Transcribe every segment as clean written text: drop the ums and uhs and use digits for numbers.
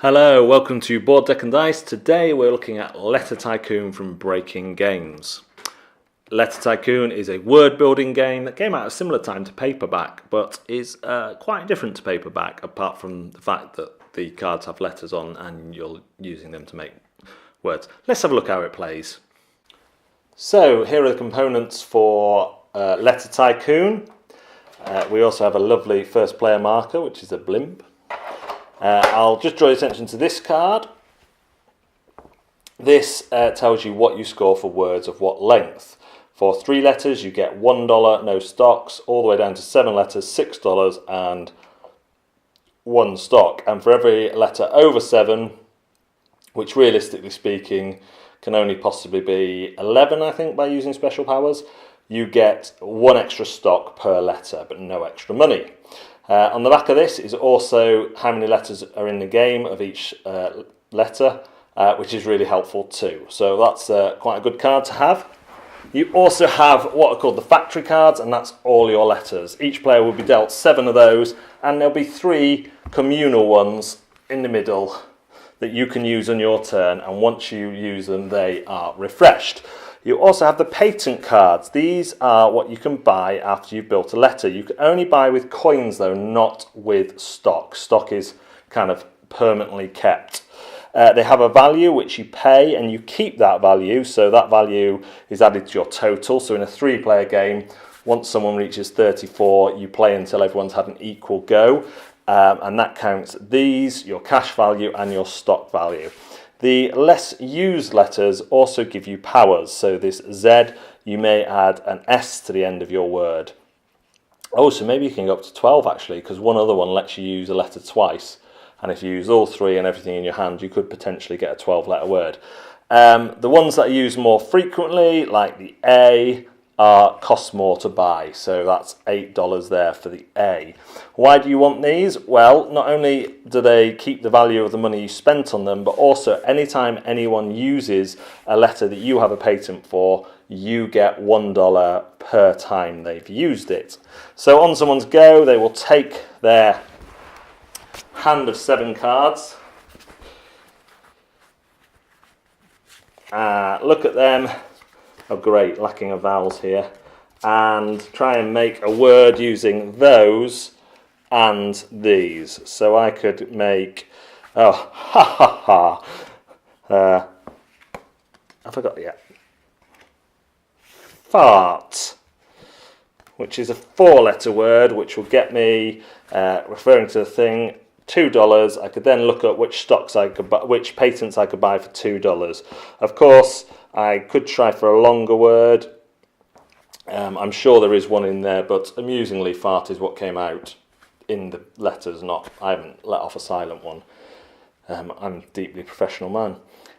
Hello, welcome to Board Deck and Dice. Today we're looking at Letter Tycoon from Breaking Games. Letter Tycoon is a word building game that came out at a similar time to paperback, but is quite different to paperback apart from the fact that the cards have letters on and you're using them to make words. Let's have a look how it plays. So here are the components for Letter Tycoon. We also have a lovely first player marker, which is a blimp. I'll just draw your attention to this card. This tells you what you score for words of what length. For 3 letters you get $1, no stocks, all the way down to 7 letters, $6 and 1 stock. And for every letter over 7, which realistically speaking can only possibly be 11, I think, by using special powers, you get 1 extra stock per letter, but no extra money. On the back of this is also how many letters are in the game of each letter, which is really helpful too. So that's quite a good card to have. You also have what are called the factory cards, and that's all your letters. Each player will be dealt 7 of those, and there'll be 3 communal ones in the middle that you can use on your turn, and once you use them they are refreshed. You also have the patent cards. These are what you can buy after you've built a letter. You can only buy with coins though, not with stock. Stock is kind of permanently kept. They have a value which you pay and you keep that value, so that value is added to your total. So in a 3-player game, once someone reaches 34, you play until everyone's had an equal go, and that counts these, your cash value and your stock value. The less used letters also give you powers. So this Z, you may add an S to the end of your word. Oh, so maybe you can go up to 12 actually, because one other one lets you use a letter twice. And if you use all 3 and everything in your hand, you could potentially get a 12-letter word. The ones that I use more frequently, like the A, cost more to buy, so that's $8 there for the A. Why do you want these? Well, not only do they keep the value of the money you spent on them, but also anytime anyone uses a letter that you have a patent for, you get $1 per time they've used it. So on someone's go, they will take their hand of 7 cards, look at them. Oh great, lacking of vowels here, and try and make a word using those and these. So I could make, I forgot yet, fart, which is a 4-letter word, which will get me, referring to the thing, $2. I could then look at which stocks I could buy, which patents I could buy for $2. Of course, I could try for a longer word. I'm sure there is one in there, but amusingly, fart is what came out in the letters. I haven't let off a silent one. I'm a deeply professional man.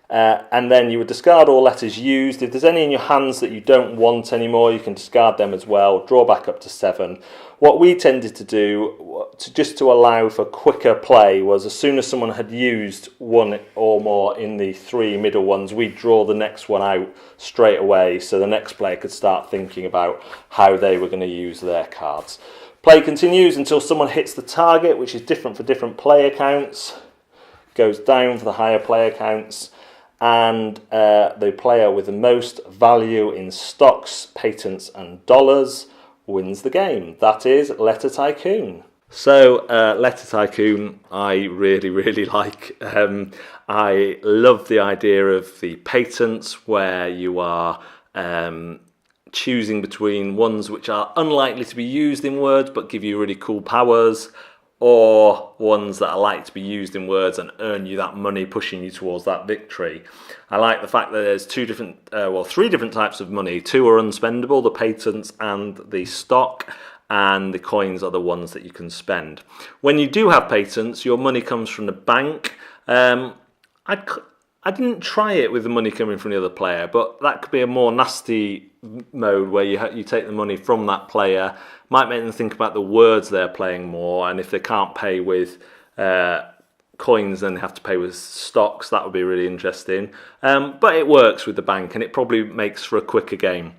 And then you would discard all letters used. If there's any in your hands that you don't want anymore, you can discard them as well. Draw back up to 7. What we tended to do, just to allow for quicker play, was as soon as someone had used 1 or more in the 3 middle ones, we'd draw the next one out straight away, so the next player could start thinking about how they were going to use their cards. Play continues until someone hits the target, which is different for different player counts. Goes down for the higher player counts. And the player with the most value in stocks, patents and dollars wins the game. That is Letter Tycoon. So Letter Tycoon I really like. I love the idea of the patents where you are choosing between ones which are unlikely to be used in words but give you really cool powers, or ones that are likely to be used in words and earn you that money, pushing you towards that victory. I like the fact that there's 3 different types of money. 2 are unspendable, the patents and the stock, and the coins are the ones that you can spend. When you do have patents, your money comes from the bank. I didn't try it with the money coming from the other player, but that could be a more nasty mode where you take the money from that player, might make them think about the words they're playing more, and if they can't pay with coins then they have to pay with stocks. That would be really interesting. But it works with the bank and it probably makes for a quicker game.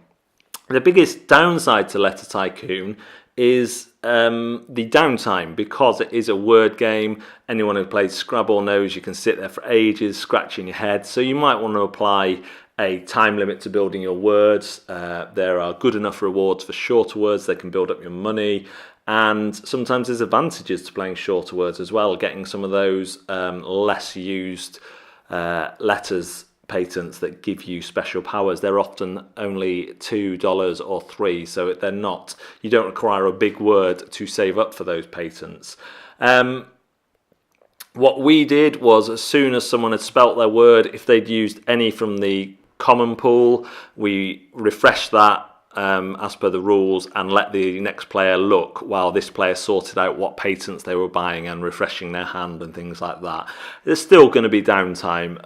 The biggest downside to Letter Tycoon is the downtime, because it is a word game. Anyone who plays Scrabble knows you can sit there for ages scratching your head, so you might want to apply a time limit to building your words. There are good enough rewards for shorter words. They can build up your money, and sometimes there's advantages to playing shorter words as well, getting some of those less used letters patents that give you special powers. They're often only $2 or $3, so they're not, you don't require a big word to save up for those patents. What we did was, as soon as someone had spelt their word, if they'd used any from the common pool, we refreshed that as per the rules and let the next player look while this player sorted out what patents they were buying and refreshing their hand and things like that. There's still going to be downtime,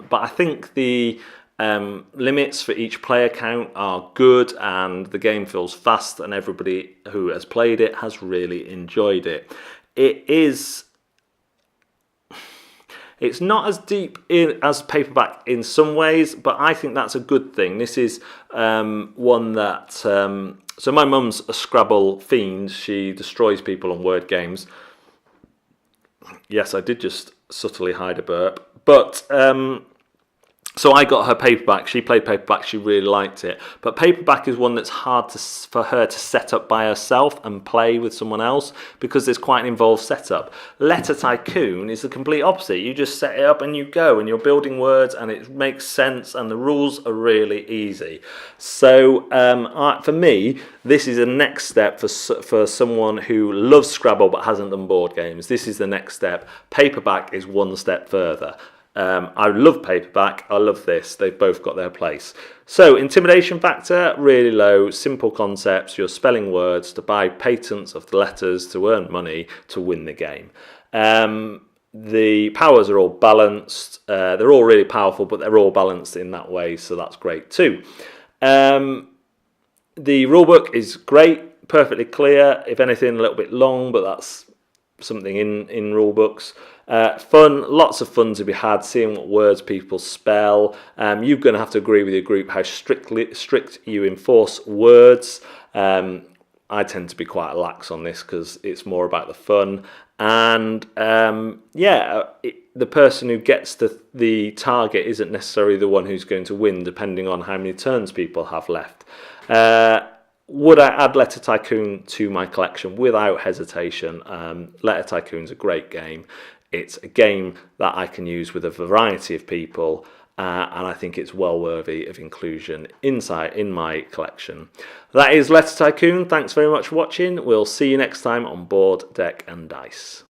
but I think the limits for each player count are good, and the game feels fast, and everybody who has played it has really enjoyed it. It's not as deep as paperback in some ways, but I think that's a good thing. This is one that... so my mum's a Scrabble fiend. She destroys people on word games. Yes, I did just subtly hide a burp. But... so I got her paperback. She played paperback. She really liked it. But paperback is one that's hard for her to set up by herself and play with someone else, because there's quite an involved setup. Letter Tycoon is the complete opposite. You just set it up and you go, and you're building words, and it makes sense, and the rules are really easy. So for me, this is a next step for someone who loves Scrabble but hasn't done board games. This is the next step. Paperback is one step further. I love paperback, I love this, they've both got their place. So, intimidation factor, really low, simple concepts, you're spelling words to buy patents of the letters, to earn money, to win the game. The powers are all balanced, they're all really powerful, but they're all balanced in that way, so that's great too. The rulebook is great, perfectly clear, if anything a little bit long, but that's something in rule books. Fun, lots of fun to be had, seeing what words people spell. You're going to have to agree with your group how strict you enforce words. I tend to be quite lax on this because it's more about the fun. And the person who gets the target isn't necessarily the one who's going to win, depending on how many turns people have left. Would I add Letter Tycoon to my collection? Without hesitation. Letter Tycoon's a great game. It's a game that I can use with a variety of people, and I think it's well worthy of inclusion in my collection. That is Letter Tycoon. Thanks very much for watching. We'll see you next time on Board, Deck and Dice.